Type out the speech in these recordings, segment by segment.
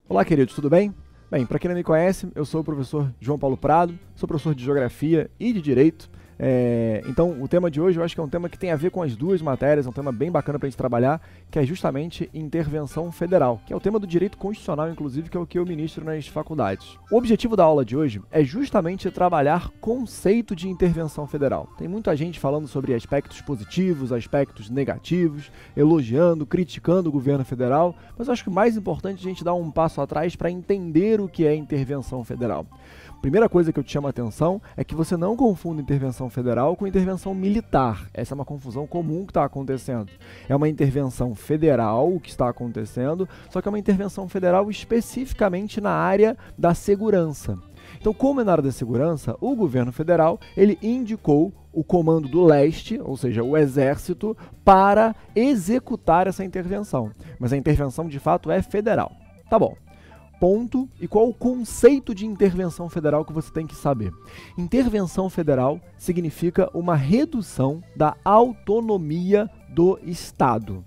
Olá, queridos, tudo bem? Bem, para quem não me conhece, eu sou o professor João Paulo Prado, sou professor de Geografia e de Direito. Então, o tema de hoje eu acho que é um tema que tem a ver com as duas matérias, é um tema bem bacana para a gente trabalhar, que é justamente intervenção federal, que é o tema do direito constitucional, inclusive, que é o que eu ministro nas faculdades. O objetivo da aula de hoje é justamente trabalhar conceito de intervenção federal. Tem muita gente falando sobre aspectos positivos, aspectos negativos, elogiando, criticando o governo federal, mas eu acho que o mais importante é a gente dar um passo atrás para entender o que é intervenção federal. Primeira coisa que eu te chamo a atenção é que você não confunda intervenção federal com intervenção militar. Essa é uma confusão comum que está acontecendo. É uma intervenção federal o que está acontecendo, só que é uma intervenção federal especificamente na área da segurança. Então, como é na área da segurança, o governo federal ele indicou o Comando do Leste, ou seja, o Exército, para executar essa intervenção. Mas a intervenção, de fato, é federal. Tá bom. Ponto. E qual o conceito de intervenção federal que você tem que saber? Intervenção federal significa uma redução da autonomia do Estado.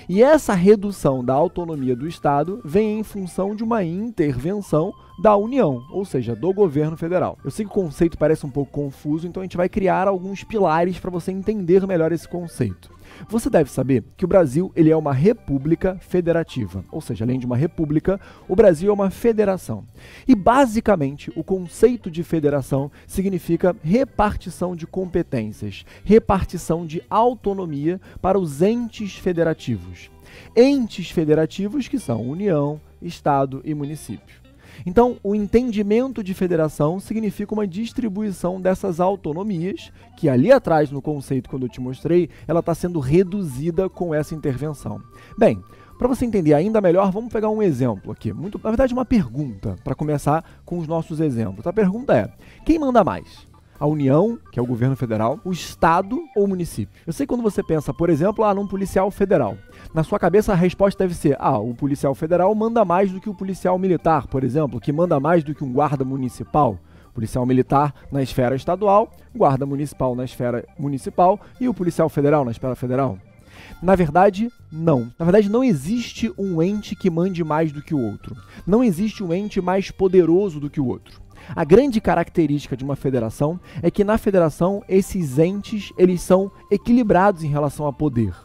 E essa redução da autonomia do Estado vem em função de uma intervenção da União, ou seja, do governo federal. Eu sei que o conceito parece um pouco confuso, então a gente vai criar alguns pilares para você entender melhor esse conceito. Você deve saber que o Brasil ele é uma república federativa, ou seja, além de uma república, o Brasil é uma federação. E basicamente o conceito de federação significa repartição de competências, repartição de autonomia para os entes federativos. Entes federativos que são União, Estado e município. Então, o entendimento de federação significa uma distribuição dessas autonomias, que ali atrás, no conceito, quando eu te mostrei, ela está sendo reduzida com essa intervenção. Bem, para você entender ainda melhor, vamos pegar um exemplo aqui. Na verdade, uma pergunta, para começar com os nossos exemplos. A pergunta é, quem manda mais? A União, que é o governo federal, o Estado ou o município? Eu sei que quando você pensa, por exemplo, num policial federal. Na sua cabeça a resposta deve ser, o policial federal manda mais do que o policial militar, por exemplo, que manda mais do que um guarda municipal. Policial militar na esfera estadual, guarda municipal na esfera municipal e o policial federal na esfera federal. Na verdade, não. Na verdade, não existe um ente que mande mais do que o outro. Não existe um ente mais poderoso do que o outro. A grande característica de uma federação é que na federação esses entes eles são equilibrados em relação a poder.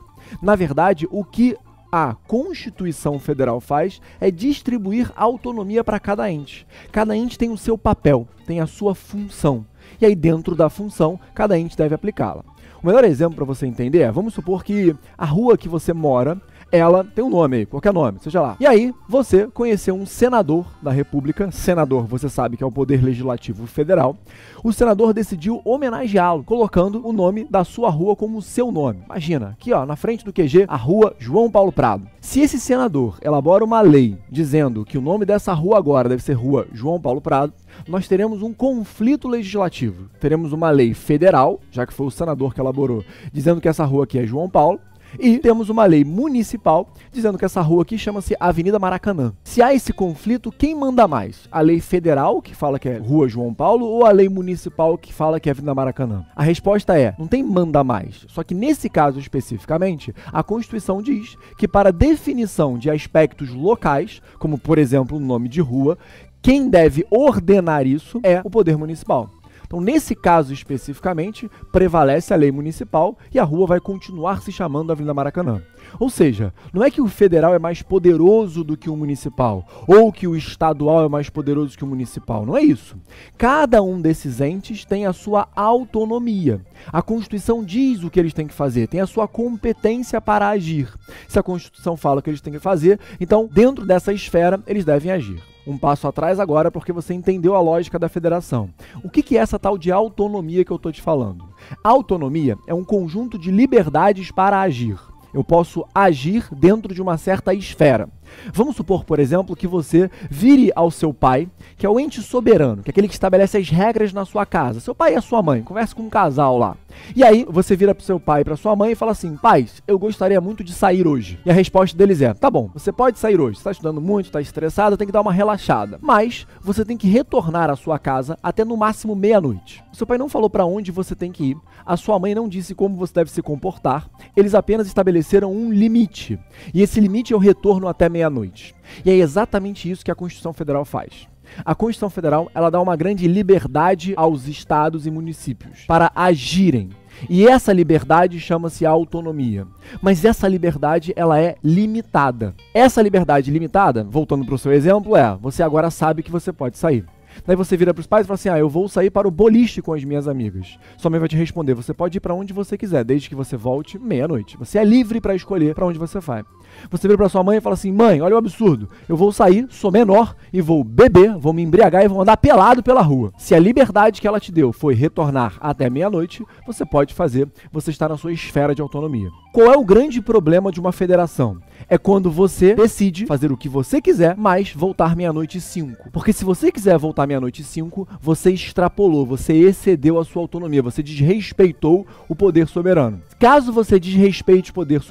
Na verdade, o que a Constituição Federal faz é distribuir autonomia para cada ente. Cada ente tem o seu papel, tem a sua função. E aí dentro da função, cada ente deve aplicá-la. O melhor exemplo para você entender é, vamos supor que a rua que você mora, ela tem um nome aí, qualquer nome, seja lá. E aí, você conheceu um senador da República, senador, você sabe que é o Poder Legislativo Federal, o senador decidiu homenageá-lo, colocando o nome da sua rua como seu nome. Imagina, aqui na frente do QG, a rua João Paulo Prado. Se esse senador elabora uma lei dizendo que o nome dessa rua agora deve ser Rua João Paulo Prado, nós teremos um conflito legislativo. Teremos uma lei federal, já que foi o senador que elaborou, dizendo que essa rua aqui é João Paulo, e temos uma lei municipal dizendo que essa rua aqui chama-se Avenida Maracanã. Se há esse conflito, quem manda mais? A lei federal, que fala que é Rua João Paulo, ou a lei municipal, que fala que é Avenida Maracanã? A resposta é, não tem manda mais. Só que nesse caso especificamente, a Constituição diz que para definição de aspectos locais, como por exemplo o nome de rua, quem deve ordenar isso é o Poder Municipal. Então, nesse caso especificamente, prevalece a lei municipal e a rua vai continuar se chamando Avenida Maracanã. Ou seja, não é que o federal é mais poderoso do que o municipal, ou que o estadual é mais poderoso que o municipal, não é isso. Cada um desses entes tem a sua autonomia. A Constituição diz o que eles têm que fazer, tem a sua competência para agir. Se a Constituição fala o que eles têm que fazer, então, dentro dessa esfera, eles devem agir. Um passo atrás agora, porque você entendeu a lógica da federação. O que é essa tal de autonomia que eu estou te falando? Autonomia é um conjunto de liberdades para agir. Eu posso agir dentro de uma certa esfera. Vamos supor, por exemplo, que você vire ao seu pai, que é o ente soberano, que é aquele que estabelece as regras na sua casa. Seu pai e a sua mãe, conversa com um casal lá. E aí você vira pro seu pai e pra sua mãe e fala assim, pais, eu gostaria muito de sair hoje. E a resposta deles é, tá bom, você pode sair hoje, você tá estudando muito, tá estressado, tem que dar uma relaxada. Mas você tem que retornar à sua casa até no máximo meia-noite. O seu pai não falou pra onde você tem que ir, a sua mãe não disse como você deve se comportar, eles apenas estabeleceram um limite. E esse limite é o retorno até meia-noite. meia-noite. E é exatamente isso que a Constituição Federal faz. A Constituição Federal, ela dá uma grande liberdade aos estados e municípios para agirem. E essa liberdade chama-se autonomia. Mas essa liberdade, ela é limitada. Essa liberdade limitada, voltando para o seu exemplo, você agora sabe que você pode sair. Daí você vira para os pais e fala assim, eu vou sair para o boliche com as minhas amigas. Sua mãe vai te responder, você pode ir para onde você quiser, desde que você volte meia-noite. Você é livre para escolher para onde você vai. Você vira para sua mãe e fala assim, mãe, olha o absurdo, eu vou sair, sou menor e vou beber, vou me embriagar e vou andar pelado pela rua. Se a liberdade que ela te deu foi retornar até meia-noite, você pode fazer, você está na sua esfera de autonomia. Qual é o grande problema de uma federação? É quando você decide fazer o que você quiser, mas voltar meia-noite e 5. Porque se você quiser voltar meia-noite e 5, você extrapolou, você excedeu a sua autonomia, você desrespeitou o poder soberano. Caso você desrespeite o poder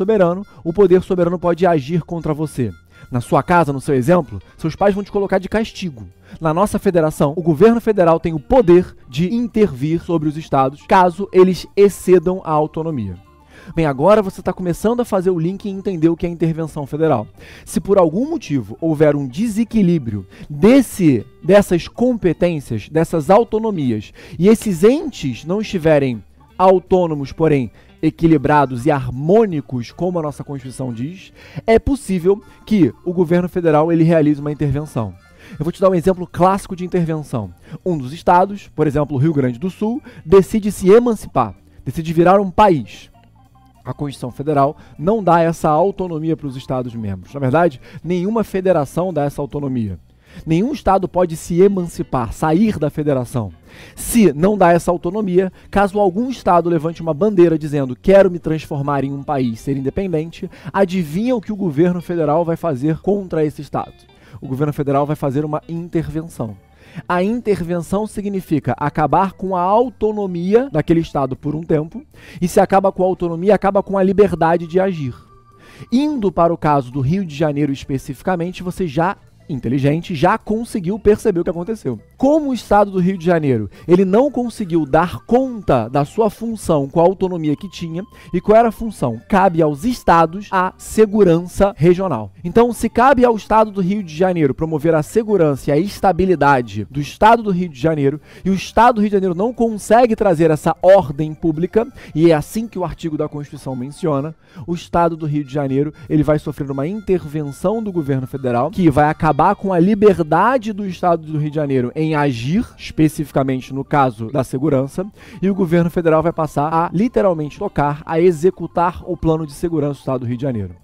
soberano pode agir contra você. Na sua casa, no seu exemplo, seus pais vão te colocar de castigo. Na nossa federação, o governo federal tem o poder de intervir sobre os estados, caso eles excedam a autonomia. Bem, agora você está começando a fazer o link e entender o que é intervenção federal. Se por algum motivo houver um desequilíbrio dessas competências, dessas autonomias, e esses entes não estiverem autônomos, porém equilibrados e harmônicos, como a nossa Constituição diz, é possível que o governo federal ele realize uma intervenção. Eu vou te dar um exemplo clássico de intervenção. Um dos estados, por exemplo, o Rio Grande do Sul, decide se emancipar, decide virar um país. A Constituição Federal não dá essa autonomia para os Estados-membros. Na verdade, nenhuma federação dá essa autonomia. Nenhum Estado pode se emancipar, sair da federação. Se não dá essa autonomia, caso algum Estado levante uma bandeira dizendo quero me transformar em um país, ser independente, adivinha o que o governo federal vai fazer contra esse Estado? O governo federal vai fazer uma intervenção. A intervenção significa acabar com a autonomia daquele Estado por um tempo, e se acaba com a autonomia, acaba com a liberdade de agir. Indo para o caso do Rio de Janeiro especificamente, você já inteligente, já conseguiu perceber o que aconteceu. Como o Estado do Rio de Janeiro, ele não conseguiu dar conta da sua função com a autonomia que tinha, e qual era a função? Cabe aos estados a segurança regional. Então, se cabe ao Estado do Rio de Janeiro promover a segurança e a estabilidade do Estado do Rio de Janeiro, e o Estado do Rio de Janeiro não consegue trazer essa ordem pública, e é assim que o artigo da Constituição menciona, o Estado do Rio de Janeiro, ele vai sofrer uma intervenção do governo federal, que vai acabar com a liberdade do Estado do Rio de Janeiro em agir, especificamente no caso da segurança, e o governo federal vai passar a literalmente tocar, a executar o plano de segurança do Estado do Rio de Janeiro.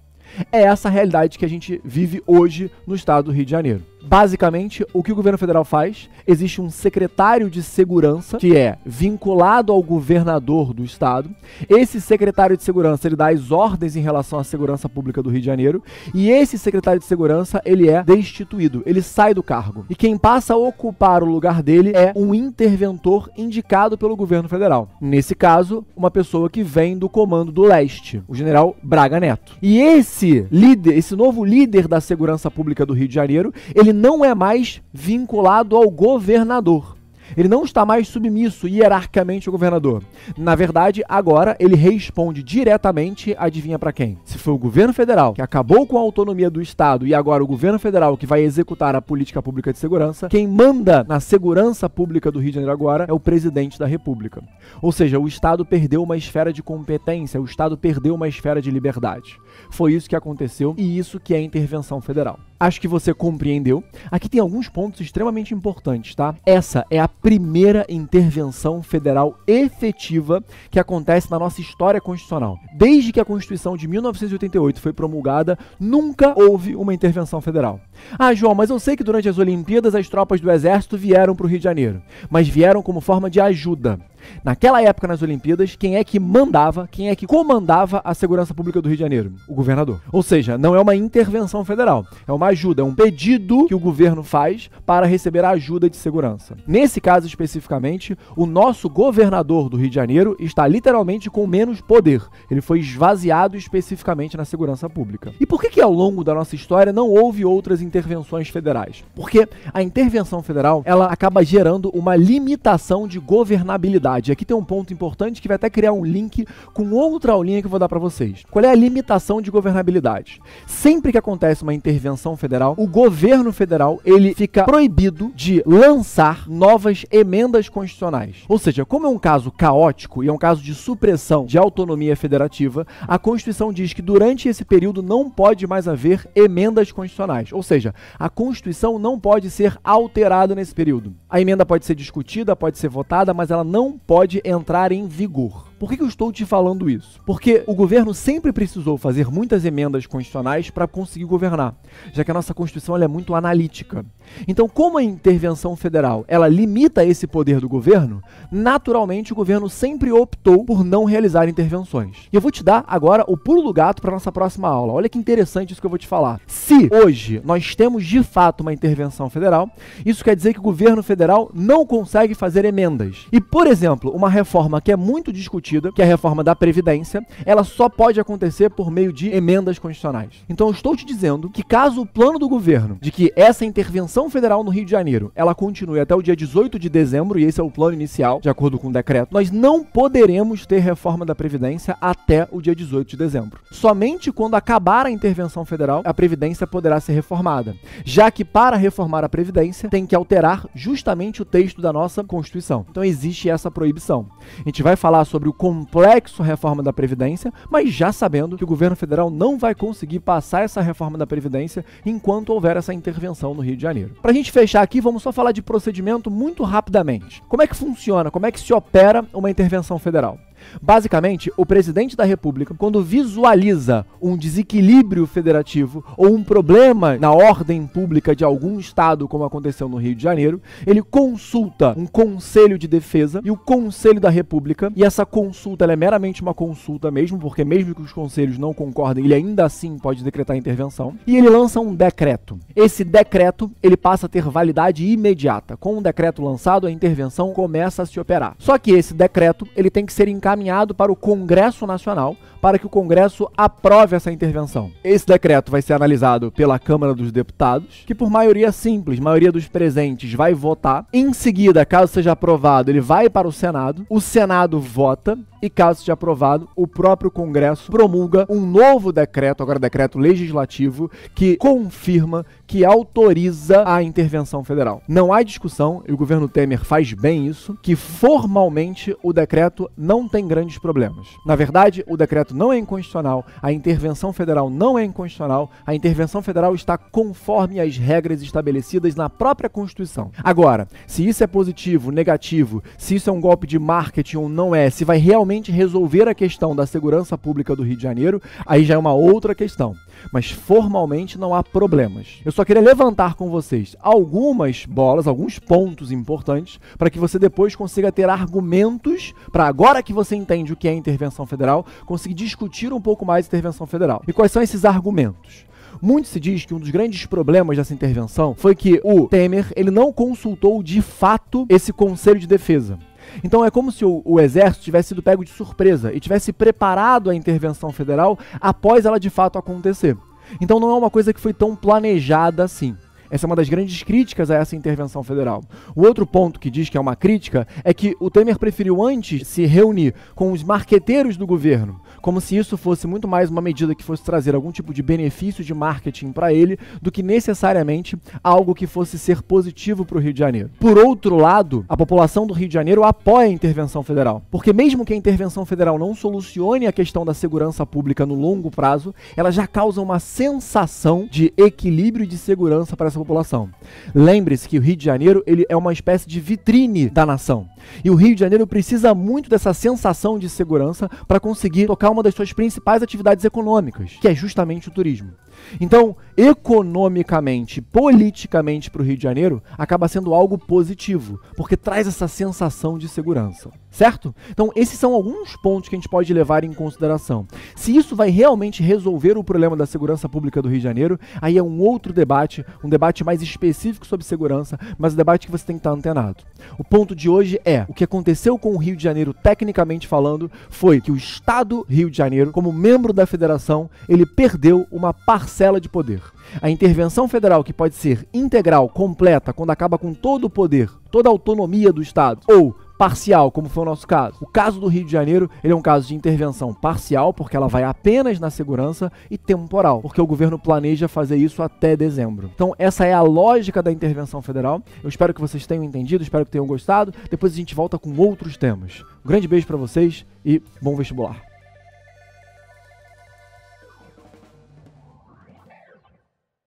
É essa a realidade que a gente vive hoje no Estado do Rio de Janeiro. Basicamente, o que o governo federal faz? Existe um secretário de segurança que é vinculado ao governador do estado. Esse secretário de segurança, ele dá as ordens em relação à segurança pública do Rio de Janeiro, e esse secretário de segurança, ele é destituído, ele sai do cargo. E quem passa a ocupar o lugar dele é um interventor indicado pelo governo federal. Nesse caso, uma pessoa que vem do Comando do Leste, o general Braga Neto. E esse líder, esse novo líder da segurança pública do Rio de Janeiro, ele não é mais vinculado ao governador. Ele não está mais submisso hierarquicamente ao governador. Na verdade, agora ele responde diretamente, adivinha para quem? Se foi o governo federal que acabou com a autonomia do Estado e agora o governo federal que vai executar a política pública de segurança, quem manda na segurança pública do Rio de Janeiro agora é o presidente da República. Ou seja, o Estado perdeu uma esfera de competência, o Estado perdeu uma esfera de liberdade. Foi isso que aconteceu e isso que é intervenção federal. Acho que você compreendeu. Aqui tem alguns pontos extremamente importantes, tá? Essa é a primeira intervenção federal efetiva que acontece na nossa história constitucional. Desde que a Constituição de 1988 foi promulgada, nunca houve uma intervenção federal. Ah, João, mas eu sei que durante as Olimpíadas as tropas do Exército vieram para o Rio de Janeiro, mas vieram como forma de ajuda. Naquela época, nas Olimpíadas, quem é que mandava, quem é que comandava a segurança pública do Rio de Janeiro? O governador. Ou seja, não é uma intervenção federal, é uma ajuda, é um pedido que o governo faz para receber a ajuda de segurança. Nesse caso especificamente, o nosso governador do Rio de Janeiro está literalmente com menos poder. Ele foi esvaziado especificamente na segurança pública. E por que ao longo da nossa história não houve outras intervenções federais? Porque a intervenção federal, ela acaba gerando uma limitação de governabilidade. governabilidade. Aqui tem um ponto importante que vai até criar um link com outra aulinha que eu vou dar para vocês. Qual é a limitação de governabilidade? Sempre que acontece uma intervenção federal, o governo federal ele fica proibido de lançar novas emendas constitucionais. Ou seja, como é um caso caótico e é um caso de supressão de autonomia federativa, a Constituição diz que durante esse período não pode mais haver emendas constitucionais. Ou seja, a Constituição não pode ser alterada nesse período. A emenda pode ser discutida, pode ser votada, mas ela não pode entrar em vigor. Por que eu estou te falando isso? Porque o governo sempre precisou fazer muitas emendas constitucionais para conseguir governar, já que a nossa Constituição ela é muito analítica. Então, como a intervenção federal ela limita esse poder do governo, naturalmente o governo sempre optou por não realizar intervenções. E eu vou te dar agora o pulo do gato para a nossa próxima aula. Olha que interessante isso que eu vou te falar. Se hoje nós temos de fato uma intervenção federal, isso quer dizer que o governo federal não consegue fazer emendas. E, por exemplo, uma reforma que é muito discutida, que é a reforma da Previdência, ela só pode acontecer por meio de emendas constitucionais. Então eu estou te dizendo que caso o plano do governo de que essa intervenção federal no Rio de Janeiro, ela continue até o dia 18 de dezembro, e esse é o plano inicial, de acordo com o decreto, nós não poderemos ter reforma da Previdência até o dia 18 de dezembro. Somente quando acabar a intervenção federal, a Previdência poderá ser reformada, já que para reformar a Previdência tem que alterar justamente o texto da nossa Constituição. Então existe essa proibição. A gente vai falar sobre o complexo reforma da Previdência, mas já sabendo que o governo federal não vai conseguir passar essa reforma da Previdência enquanto houver essa intervenção no Rio de Janeiro. Para a gente fechar aqui, vamos só falar de procedimento muito rapidamente. Como é que funciona? Como é que se opera uma intervenção federal? Basicamente, o presidente da República, quando visualiza um desequilíbrio federativo ou um problema na ordem pública de algum estado, como aconteceu no Rio de Janeiro, ele consulta um Conselho de Defesa e o Conselho da República, e essa consulta ela é meramente uma consulta mesmo, porque mesmo que os conselhos não concordem, ele ainda assim pode decretar intervenção, e ele lança um decreto. Esse decreto, ele passa a ter validade imediata. Com o decreto lançado, a intervenção começa a se operar. Só que esse decreto, ele tem que ser encaminhado para o Congresso Nacional, para que o Congresso aprove essa intervenção. Esse decreto vai ser analisado pela Câmara dos Deputados, que por maioria simples, maioria dos presentes, vai votar. Em seguida, caso seja aprovado, ele vai para o Senado vota, e caso seja aprovado, o próprio Congresso promulga um novo decreto, agora decreto legislativo, que confirma, que autoriza a intervenção federal. Não há discussão, e o governo Temer faz bem isso, que formalmente o decreto não tem grandes problemas. Na verdade, o decreto não é inconstitucional, a intervenção federal não é inconstitucional, a intervenção federal está conforme as regras estabelecidas na própria Constituição. Agora, se isso é positivo, negativo, se isso é um golpe de marketing ou não é, se vai realmente resolver a questão da segurança pública do Rio de Janeiro, aí já é uma outra questão. Mas formalmente não há problemas. Eu só queria levantar com vocês algumas bolas, alguns pontos importantes, para que você depois consiga ter argumentos para, agora que você entende o que é intervenção federal, conseguir discutir um pouco mais a intervenção federal. E quais são esses argumentos? Muito se diz que um dos grandes problemas dessa intervenção foi que o Temer ele não consultou de fato esse Conselho de Defesa. Então é como se o Exército tivesse sido pego de surpresa e tivesse preparado a intervenção federal após ela de fato acontecer. Então não é uma coisa que foi tão planejada assim. Essa é uma das grandes críticas a essa intervenção federal. O outro ponto que diz que é uma crítica é que o Temer preferiu antes se reunir com os marqueteiros do governo, como se isso fosse muito mais uma medida que fosse trazer algum tipo de benefício de marketing para ele, do que necessariamente algo que fosse ser positivo para o Rio de Janeiro. Por outro lado, a população do Rio de Janeiro apoia a intervenção federal, porque mesmo que a intervenção federal não solucione a questão da segurança pública no longo prazo, ela já causa uma sensação de equilíbrio e de segurança para essa população. Lembre-se que o Rio de Janeiro ele é uma espécie de vitrine da nação. E o Rio de Janeiro precisa muito dessa sensação de segurança para conseguir tocar uma das suas principais atividades econômicas, que é justamente o turismo. Então, economicamente, politicamente para o Rio de Janeiro, acaba sendo algo positivo, porque traz essa sensação de segurança, certo? Então, esses são alguns pontos que a gente pode levar em consideração. Se isso vai realmente resolver o problema da segurança pública do Rio de Janeiro, aí é um outro debate, um debate mais específico sobre segurança, mas um debate que você tem que estar antenado. O ponto de hoje é, o que aconteceu com o Rio de Janeiro, tecnicamente falando, foi que o Estado Rio de Janeiro, como membro da federação, ele perdeu uma parcela de poder. A intervenção federal, que pode ser integral, completa, quando acaba com todo o poder, toda a autonomia do Estado, ou parcial, como foi o nosso caso. O caso do Rio de Janeiro, ele é um caso de intervenção parcial, porque ela vai apenas na segurança, e temporal, porque o governo planeja fazer isso até dezembro. Então, essa é a lógica da intervenção federal. Eu espero que vocês tenham entendido, espero que tenham gostado. Depois a gente volta com outros temas. Um grande beijo para vocês e bom vestibular.